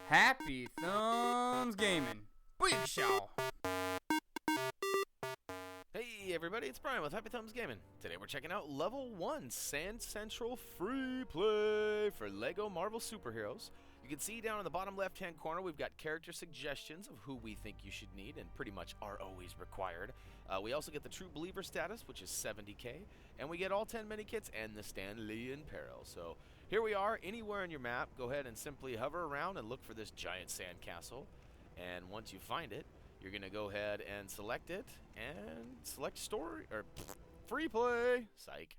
Happy Thumbs Gaming. Big show. Hey everybody, it's Brian with HappyThumbsGaming. Today we're checking out Level 1 Sand Central Free Play for LEGO Marvel Superheroes. You can see down in the bottom left hand corner we've got character suggestions of who we think you should need and pretty much are always required. We also get the True Believer status, which is 70k, and we get all 10 Minikits and the Stan Lee and Peril. So here we are, anywhere in your map, go ahead and simply hover around and look for this giant sand castle, and once you find it, you're going to go ahead and select it and select story or free play, psych,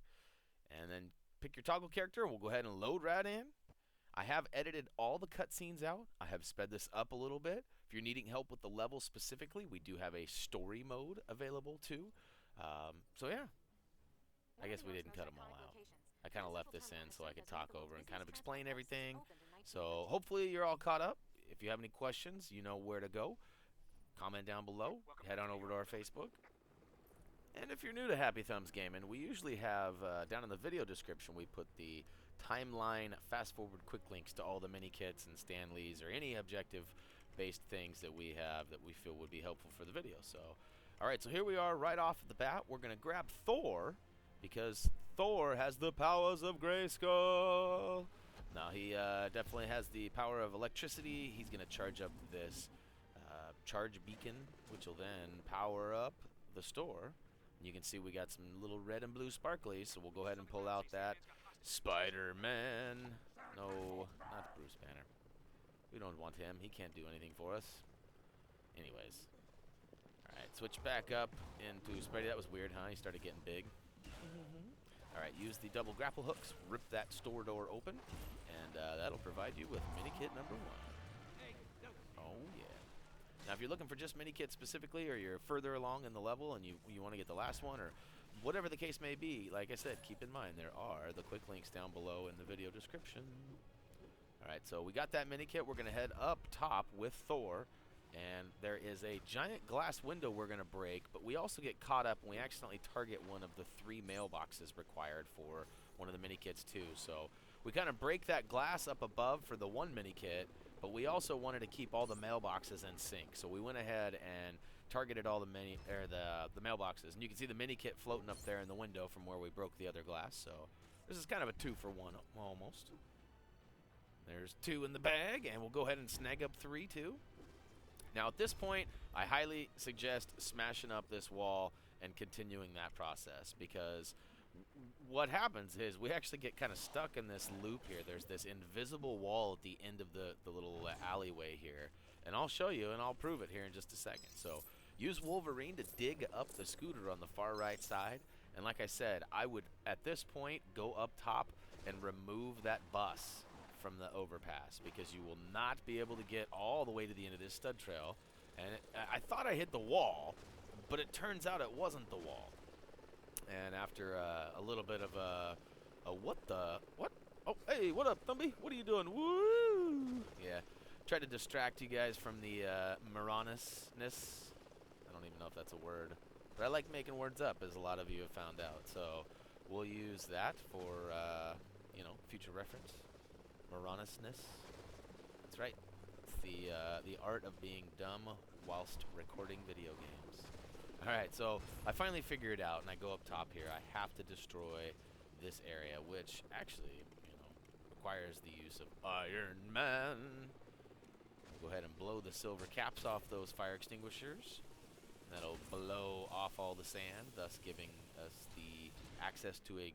and then pick your toggle character and we'll go ahead and load right in. I have edited all the cutscenes out. I have sped this up a little bit. If you're needing help with the level specifically, we do have a story mode available too. So yeah, I guess we didn't cut them all out. I kind of left this in so I could talk over and kind of explain everything. So hopefully you're all caught up. If you have any questions, you know where to go. Comment down below, head on over to our Facebook. And if you're new to Happy Thumbs Gaming, we usually have, down in the video description, we put the timeline, fast-forward quick links to all the Minikits and Stan Lees or any objective-based things that we have that we feel would be helpful for the video. So, alright, so here we are right off the bat. We're going to grab Thor, because Thor has the powers of Grayskull. Now, he definitely has the power of electricity. He's going to charge up this charge beacon, which will then power up the store. And you can see we got some little red and blue sparklies, so we'll go ahead and pull out that Spider-Man. No, not Bruce Banner. We don't want him. He can't do anything for us. Anyways. Alright, switch back up into Spidey. That was weird, huh? He started getting big. Alright, use the double grapple hooks, rip that store door open, and that'll provide you with Minikit number 1. Oh, yeah. Now, if you're looking for just Minikit specifically, or you're further along in the level and you want to get the last one, or whatever the case may be, like I said, keep in mind there are the quick links down below in the video description. Alright, so we got that Minikit. We're going to head up top with Thor, and there is a giant glass window we're going to break, but we also get caught up when we accidentally target one of the 3 mailboxes required for one of the Minikits too. So we kind of break that glass up above for the one Minikit, but we also wanted to keep all the mailboxes in sync. So we went ahead and targeted all the mailboxes, and you can see the Minikit floating up there in the window from where we broke the other glass. So this is kind of a 2-for-1 almost. There's 2 in the bag, and we'll go ahead and snag up 3 too. Now at this point, I highly suggest smashing up this wall and continuing that process, because what happens is we actually get kind of stuck in this loop here. There's this invisible wall at the end of the little alleyway here, and I'll show you and I'll prove it here in just a second. So use Wolverine to dig up the scooter on the far right side, and like I said, I would at this point go up top and remove that bus from the overpass, because you will not be able to get all the way to the end of this stud trail. And I thought I hit the wall, but it turns out it wasn't the wall. And after a little bit of what? Oh, hey, what up, Thumbie? What are you doing? Woo! Yeah, tried to distract you guys from the Moranis-ness. I don't even know if that's a word, but I like making words up, as a lot of you have found out. So we'll use that for you know, future reference. Moranis-ness. That's right. It's the art of being dumb whilst recording video games. Alright, so I finally figured it out, and I go up top here. I have to destroy this area, which actually, you know, requires the use of Iron Man. We'll go ahead and blow the silver caps off those fire extinguishers. That'll blow off all the sand, thus giving us the access to a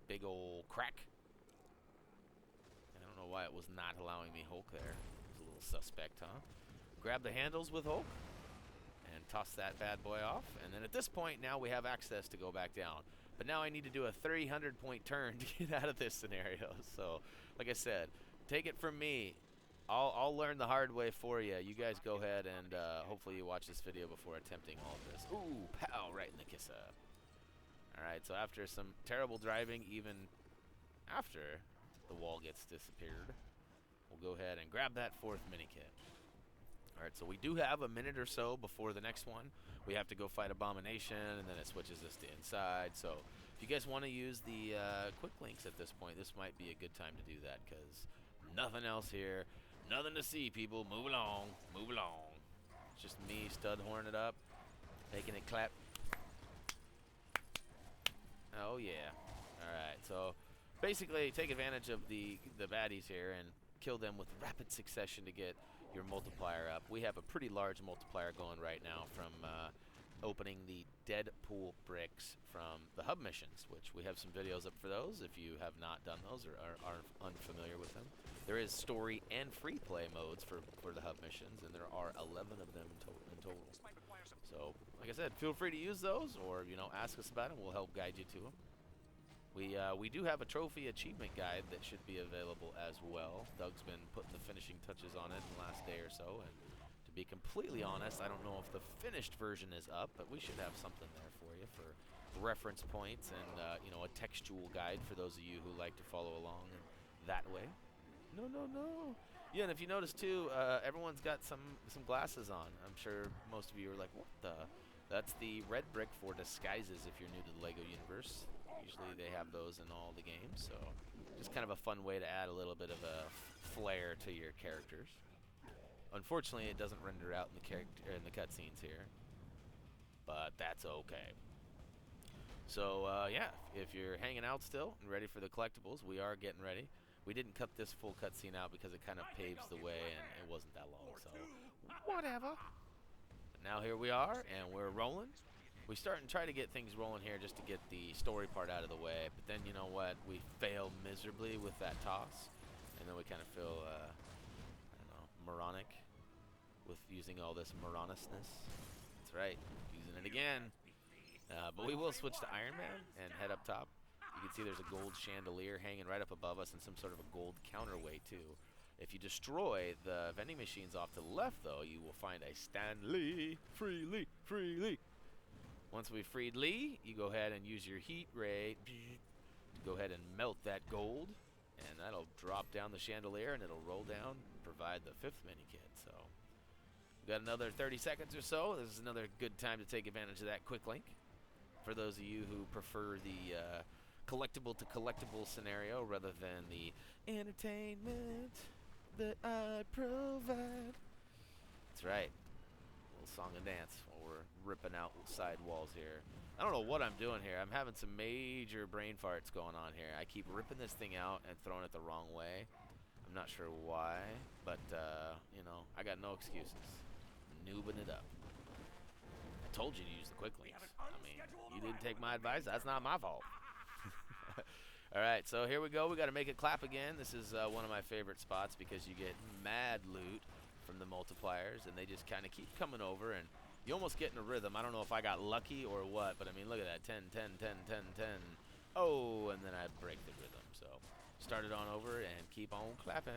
big ol' crack. I don't know why it was not allowing me Hulk there. It was a little suspect, huh? Grab the handles with Hulk and toss that bad boy off. And then at this point, now we have access to go back down. But now I need to do a 300-point turn to get out of this scenario. So, like I said, take it from me. I'll learn the hard way for you. You guys go ahead and hopefully you watch this video before attempting all of this. Ooh, pow, right in the kisser. Alright, so after some terrible driving, even after the wall gets disappeared, we'll go ahead and grab that 4th Minikit. Alright, so we do have a minute or so before the next one. We have to go fight Abomination, and then it switches us to inside. So if you guys want to use the quick links at this point, this might be a good time to do that, because nothing else here. Nothing to see, people. Move along. Move along. It's just me stud horning it up, making it clap. Oh, yeah. All right, so basically take advantage of the baddies here and kill them with rapid succession to get your multiplier up. We have a pretty large multiplier going right now from opening the Deadpool bricks from the hub missions, which we have some videos up for those if you have not done those or are unfamiliar with them. There is story and free play modes for the hub missions, and there are 11 of them in total. So, like I said, feel free to use those, or ask us about them. We'll help guide you to them. We do have a trophy achievement guide that should be available as well. Doug's been putting the finishing touches on it in the last day or so, and to be completely honest, I don't know if the finished version is up, but we should have something there for you for reference points and a textual guide for those of you who like to follow along that way. No. Yeah, and if you notice too, everyone's got some glasses on. I'm sure most of you are like, what the? That's the red brick for disguises if you're new to the LEGO universe. Usually they have those in all the games, so just kind of a fun way to add a little bit of a flair to your characters. Unfortunately, it doesn't render out in the cutscenes here, but that's okay. So yeah, if you're hanging out still and ready for the collectibles, we are getting ready. We didn't cut this full cutscene out because it kind of paves the way, and it wasn't that long, so whatever. But now here we are, and we're rolling. We start and try to get things rolling here just to get the story part out of the way, but then you know what? We fail miserably with that toss, and then we kind of feel, I don't know, moronic with using all this moronousness. That's right, using it again. But we will switch to Iron Man and head up top. You can see there's a gold chandelier hanging right up above us and some sort of a gold counterweight too. If you destroy the vending machines off to the left, though, you will find a Stan Lee. Free Lee, free Lee. Once we've freed Lee, you go ahead and use your heat ray to go ahead and melt that gold, and that'll drop down the chandelier and it'll roll down and provide the 5th Minikit. So we've got another 30 seconds or so. This is another good time to take advantage of that quick link. For those of you who prefer the collectible to collectible scenario rather than the entertainment that I provide. That's right. A little song and dance while we're ripping out side walls here. I don't know what I'm doing here. I'm having some major brain farts going on here. I keep ripping this thing out and throwing it the wrong way. I'm not sure why, but I got no excuses. Noobing it up. I told you to use the quick links. I mean, you didn't take my advice. That's not my fault. All right, so here we go. We got to make it clap again. This is one of my favorite spots because you get mad loot from the multipliers, and they just kind of keep coming over, and you almost get in a rhythm. I don't know if I got lucky or what, but I mean, look at that. 10, 10, 10, 10, 10. Oh, and then I break the rhythm. So start it on over and keep on clapping.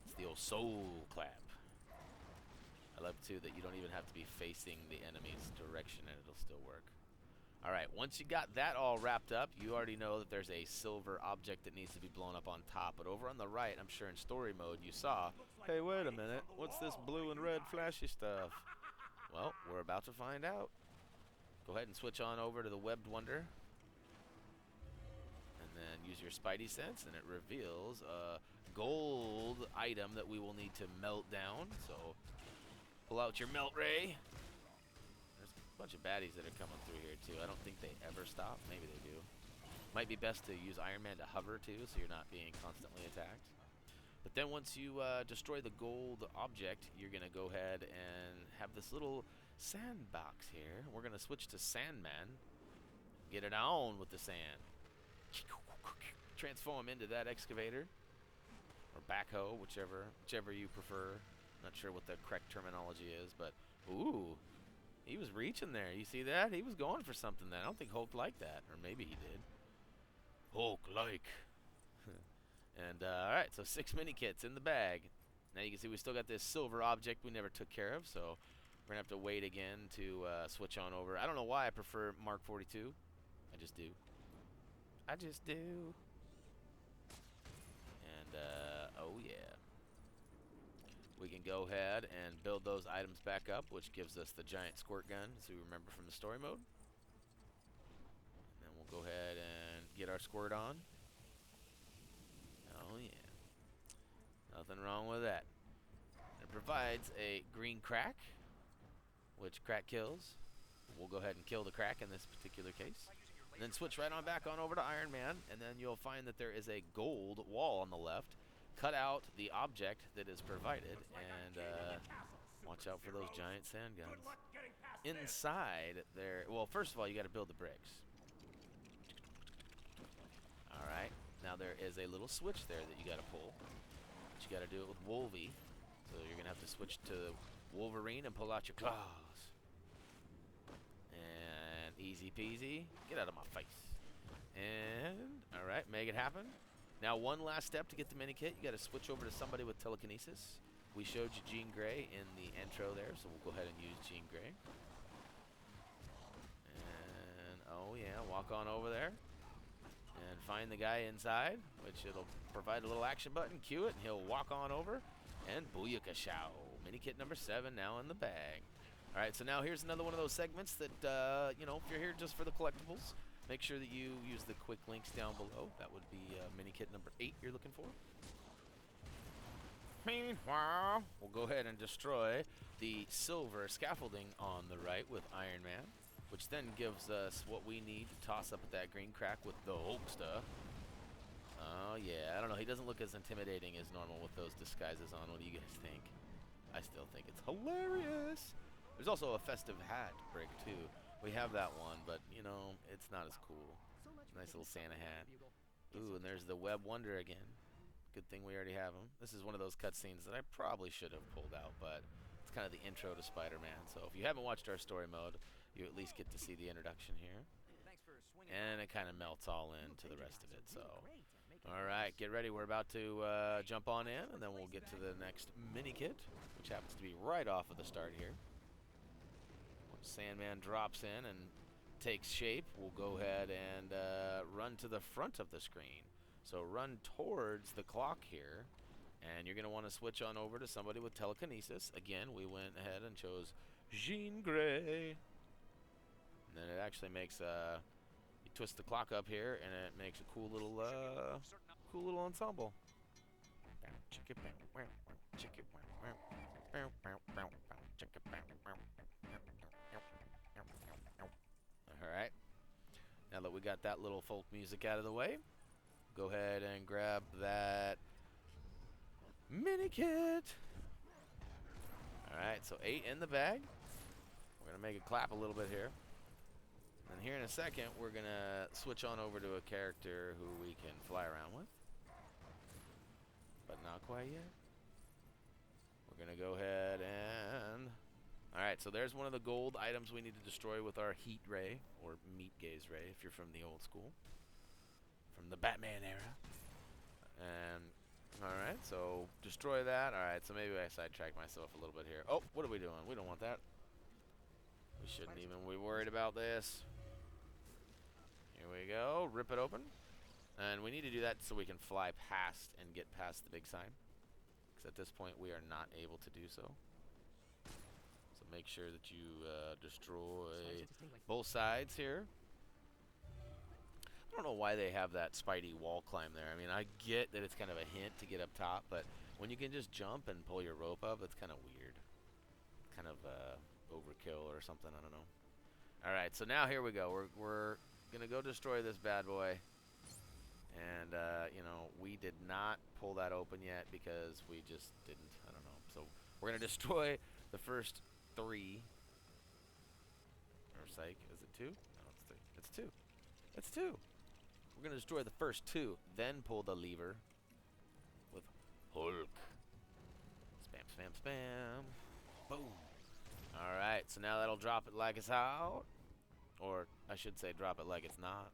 It's the old soul clap. I love, too, that you don't even have to be facing the enemy's direction, and it'll still work. All right, once you got that all wrapped up, you already know that there's a silver object that needs to be blown up on top. But over on the right, I'm sure in story mode, you saw, hey, wait a minute, what's this blue and red flashy stuff? Well, we're about to find out. Go ahead and switch on over to the Webbed Wonder. And then use your Spidey sense, and it reveals a gold item that we will need to melt down. So pull out your melt ray. Bunch of baddies that are coming through here too. I don't think they ever stop. Maybe they do. Might be best to use Iron Man to hover too, so you're not being constantly attacked. But then once you destroy the gold object, you're gonna go ahead and have this little sandbox here. We're gonna switch to Sandman. Get it on with the sand. Transform into that excavator or backhoe, whichever you prefer. Not sure what the correct terminology is, but ooh. He was reaching there. You see that? He was going for something then. I don't think Hulk liked that. Or maybe he did. Hulk-like. And, alright, so 6 Minikits in the bag. Now you can see we still got this silver object we never took care of, so we're going to have to wait again to switch on over. I don't know why I prefer Mark 42. I just do. I just do. And, oh yeah. We can go ahead and build those items back up, which gives us the giant squirt gun, as we remember from the story mode. And then we'll go ahead and get our squirt on. Oh, yeah. Now, provides a green crack, which crack kills. We'll go ahead and kill the crack in this particular case. And then switch right on back on over to Iron Man, and then you'll find that there is a gold wall on the left. Cut out the object that is provided, and watch out for those giant sand guns. Inside there, well, first of all, you got to build the bricks. All right, now there is a little switch there that you got to pull. But you got to do it with Wolvie, so you're gonna have to switch to Wolverine and pull out your claws. And easy peasy, get out of my face. And all right, make it happen. Now one last step to get the Minikit, you got to switch over to somebody with telekinesis. We showed you Jean Grey in the intro there, so we'll go ahead and use Jean Grey. And oh yeah, walk on over there and find the guy inside, which it'll provide a little action button, cue it, and he'll walk on over, and booyaka show. Minikit number 7 now in the bag. All right, so now here's another one of those segments that, you know, if you're here just for the collectibles, make sure that you use the quick links down below. That would be Minikit number 8 you're looking for. Meanwhile, we'll go ahead and destroy the silver scaffolding on the right with Iron Man, which then gives us what we need to toss up at that green crack with the Hulkster. Oh yeah, I don't know, he doesn't look as intimidating as normal with those disguises on. What do you guys think? I still think it's hilarious. There's also a festive hat brick too. We have that one, but you know, it's not as cool. Nice little Santa hat. Ooh, and there's the Web Wonder again. Good thing we already have him. This is one of those cutscenes that I probably should have pulled out, but it's kind of the intro to Spider-Man. So if you haven't watched our story mode, you at least get to see the introduction here. And it kind of melts all into the rest of it. So, all right, get ready. We're about to jump on in, and then we'll get to the next Minikit, which happens to be right off of the start here. Once Sandman drops in and takes shape, we'll go ahead and run to the front of the screen. So run towards the clock here, and you're going to want to switch on over to somebody with telekinesis. Again, we went ahead and chose Jean Grey. And then it actually makes you twist the clock up here, and it makes a cool little ensemble. All right. Now that we got that little folk music out of the way, go ahead and grab that Minikit. All right, so 8 in the bag. We're gonna make it clap a little bit here. And here in a second, we're gonna switch on over to a character who we can fly around with, but not quite yet. We're gonna go ahead and, all right, so there's one of the gold items we need to destroy with our heat ray, or meat gaze ray if you're from the old school, from the Batman era. And all right, so destroy that. All right, so maybe I sidetracked myself a little bit here. Oh, what are we doing? We don't want that. We shouldn't even be worried about this. Here we go. Rip it open. And we need to do that so we can fly past and get past the big sign, because at this point we are not able to do so. So make sure that you destroy both sides here. I don't know why they have that Spidey wall climb there. I mean, I get that it's kind of a hint to get up top, but when you can just jump and pull your rope up, it's kind of weird. Kind of overkill or something, I don't know. All right, so now here we go. We're gonna go destroy this bad boy, and you know, we did not pull that open yet because we just didn't. I don't know. So we're gonna destroy the first 3. Or psych, is it 2? No, it's 3. It's 2. It's 2. We're gonna destroy the first 2, then pull the lever with Hulk. Spam, spam, spam. Boom. Alright, so now that'll drop it like it's out. Or I should say drop it like it's not.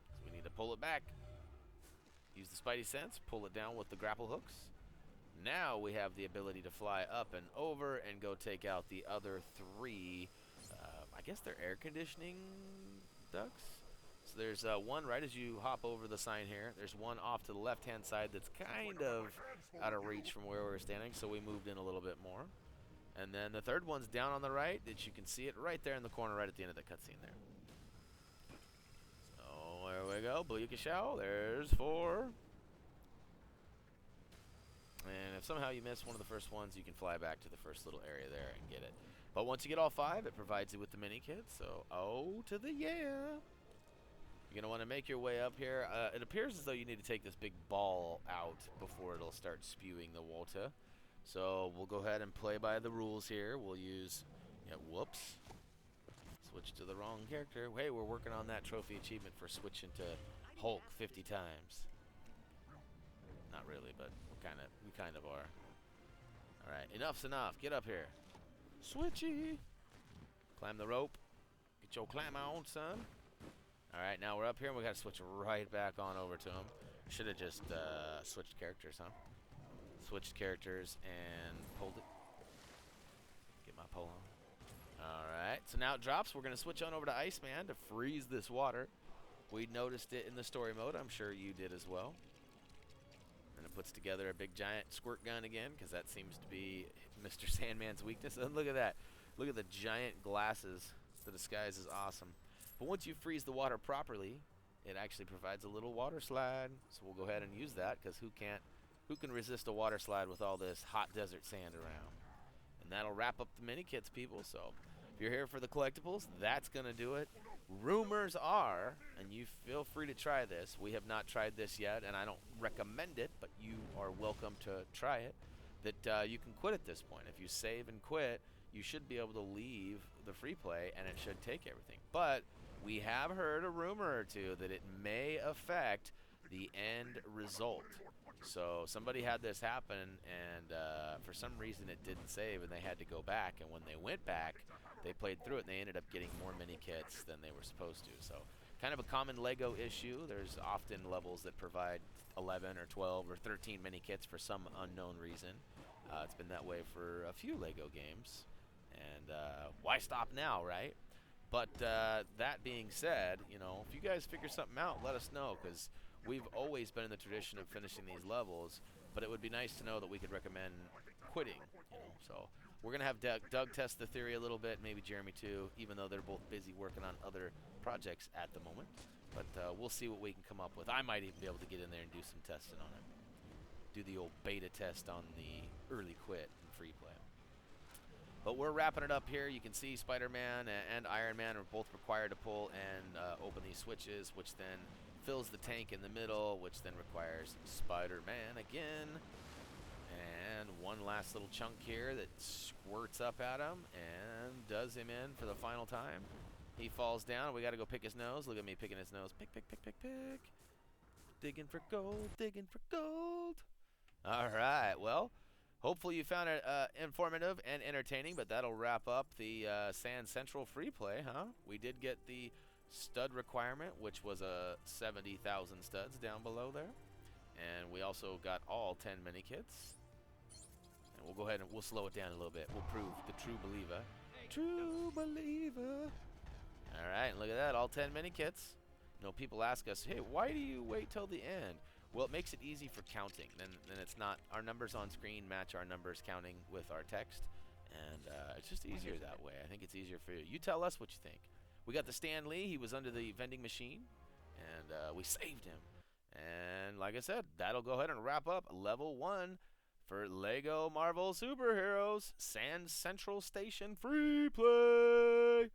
So we need to pull it back. Use the Spidey sense, pull it down with the grapple hooks. Now we have the ability to fly up and over and go take out the other 3, I guess they're air conditioning ducts. So there's one right as you hop over the sign here. There's one off to the left-hand side that's kind of out of reach from where we were standing, so we moved in a little bit more. And then the third one's down on the right, that you can see it right there in the corner, right at the end of the cutscene there. So there we go, Booyaka Shao. There's 4. And if somehow you miss one of the first ones, you can fly back to the first little area there and get it. But once you get all 5, it provides you with the Minikit. So, oh to the yeah. You're going to want to make your way up here. It appears as though you need to take this big ball out before it'll start spewing the water. So we'll go ahead and play by the rules here. We'll use, whoops. Switch to the wrong character. Hey, we're working on that trophy achievement for switching to Hulk 50 times. Not really, but we kind of are. All right, enough's enough. Get up here. Switchy. Climb the rope. Get your climb on, son. All right, now we're up here, and we got to switch right back on over to him. Should have just switched characters, huh? Switched characters and pulled it. Get my pole on. All right, so now it drops. We're going to switch on over to Iceman to freeze this water. We noticed it in the story mode. I'm sure you did as well. And it puts together a big giant squirt gun again, because that seems to be Mr. Sandman's weakness. And look at that. Look at the giant glasses. The disguise is awesome. But once you freeze the water properly, it actually provides a little water slide. So we'll go ahead and use that, because who can resist a water slide with all this hot desert sand around? And that'll wrap up the Minikits, people. So if you're here for the collectibles, that's going to do it. Rumors are, and you feel free to try this. We have not tried this yet, and I don't recommend it, but you are welcome to try it, that you can quit at this point. If you save and quit, you should be able to leave the free play, and it should take everything. But we have heard a rumor or two that it may affect the end result. So somebody had this happen, and for some reason it didn't save, and they had to go back. And when they went back, they played through it, and they ended up getting more Minikits than they were supposed to. So kind of a common LEGO issue. There's often levels that provide 11 or 12 or 13 Minikits for some unknown reason. It's been that way for a few LEGO games. And why stop now, right? But that being said, if you guys figure something out, let us know, because we've always been in the tradition of finishing these levels, but it would be nice to know that we could recommend quitting. So we're going to have Doug test the theory a little bit, maybe Jeremy too, even though they're both busy working on other projects at the moment. But we'll see what we can come up with. I might even be able to get in there and do some testing on it. Do the old beta test on the early quit and free play. But we're wrapping it up here. You can see Spider-Man and Iron Man are both required to pull and open these switches, which then fills the tank in the middle, which then requires Spider-Man again. And one last little chunk here that squirts up at him and does him in for the final time. He falls down. We got to go pick his nose. Look at me picking his nose. Pick, pick, pick, pick, pick. Digging for gold, digging for gold. All right, well, hopefully you found it informative and entertaining, but that'll wrap up the Sand Central free play, huh? We did get the stud requirement, which was 70,000 studs down below there. And we also got all 10 Minikits. And we'll go ahead and we'll slow it down a little bit. We'll prove the true believer. True believer. All right, look at that, all 10 Minikits. People ask us, hey, why do you wait till the end? Well, it makes it easy for counting. Then it's not, our numbers on screen match our numbers counting with our text. And it's just easier that way. I think it's easier for you. You tell us what you think. We got the Stan Lee. He was under the vending machine. And we saved him. And like I said, that'll go ahead and wrap up level 1 for LEGO Marvel Superheroes Sand Central Station free play.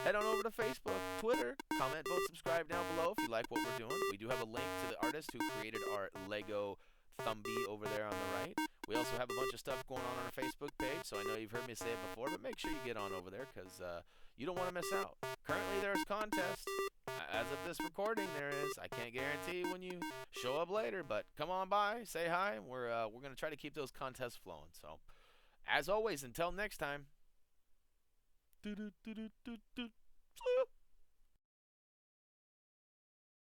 Head on over to Facebook, Twitter, comment, vote, subscribe down below if you like what we're doing. We do have a link to the artist who created our LEGO Thumbie over there on the right. We also have a bunch of stuff going on our Facebook page, so I know you've heard me say it before, but make sure you get on over there, because you don't want to miss out. Currently, there's contests. As of this recording, there is. I can't guarantee when you show up later, but come on by, say hi. We're going to try to keep those contests flowing. So, as always, until next time. Do do do do do do.